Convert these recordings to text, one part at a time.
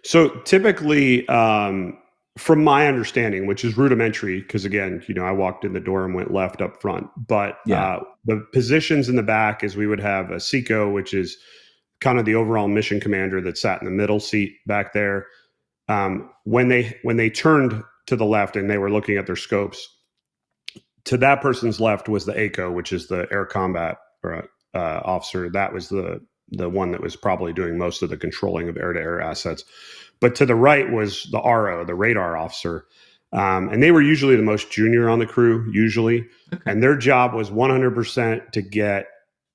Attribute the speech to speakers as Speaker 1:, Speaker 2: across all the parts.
Speaker 1: So typically, from my understanding, which is rudimentary, because again, I walked in the door and went left up front, but
Speaker 2: Yeah.
Speaker 1: the positions in the back is we would have a SECO, which is kind of the overall mission commander that sat in the middle seat back there. When they turned to the left and they were looking at their scopes, to that person's left was the ACO, which is the air combat officer. That was the one that was probably doing most of the controlling of air-to-air assets. But to the right was the RO, the radar officer. And they were usually the most junior on the crew, usually.
Speaker 2: Okay.
Speaker 1: And their job was 100% to get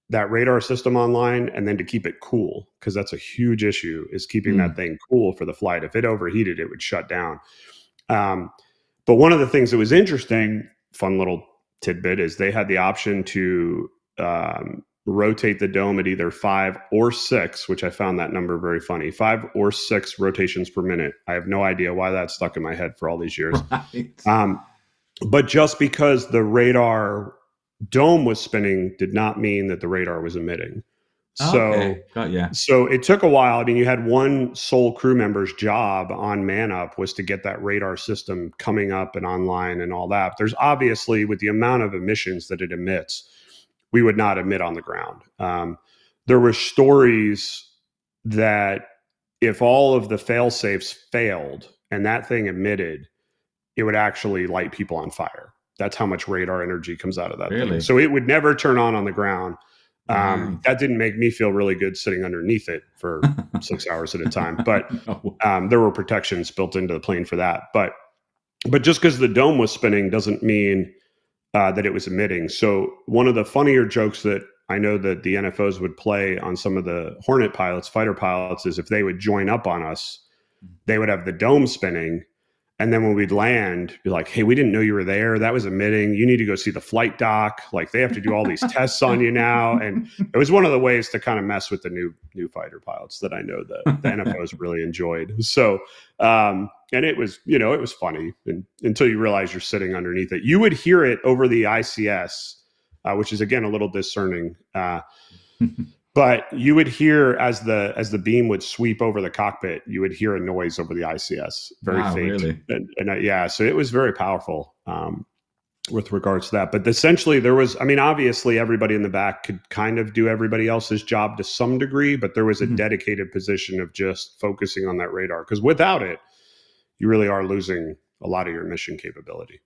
Speaker 1: that radar system online and then to keep it cool, because that's a huge issue, is keeping that thing cool for the flight. If it overheated, it would shut down. But one of the things that was interesting, fun little tidbit, is they had the option to rotate the dome at either 5 or 6, which I found that number very funny. 5 or 6 rotations per minute. I have no idea why that stuck in my head for all these years.
Speaker 2: Right.
Speaker 1: But just because the radar dome was spinning did not mean that the radar was emitting.
Speaker 2: Okay. Got you.
Speaker 1: So it took a while. I mean, you had one sole crew member's job on Man Up was to get that radar system coming up and online and all that. There's obviously, with the amount of emissions that it emits, we would not emit on the ground. There were stories that if all of the fail safes failed and that thing emitted, it would actually light people on fire. That's how much radar energy comes out of that thing. So it would never turn on the ground. That didn't make me feel really good sitting underneath it for 6 hours at a time. But there were protections built into the plane for that. But just because the dome was spinning doesn't mean that it was emitting. So one of the funnier jokes that I know that the NFOs would play on some of the Hornet pilots, fighter pilots, is if they would join up on us, they would have the dome spinning. And then when we'd land, be like, hey, we didn't know you were there. That was emitting. You need to go see the flight doc. Like, they have to do all these tests on you now. And it was one of the ways to kind of mess with the new fighter pilots that I know that the NFOs really enjoyed. So, and it was, it was funny until you realize you're sitting underneath it. You would hear it over the ICS, which is, again, a little discerning. But you would hear as the beam would sweep over the cockpit, you would hear a noise over the ICS, very faint.
Speaker 2: Really?
Speaker 1: And so it was very powerful with regards to that. But essentially, there was, obviously everybody in the back could kind of do everybody else's job to some degree, but there was a dedicated position of just focusing on that radar, because without it, you really are losing a lot of your mission capability.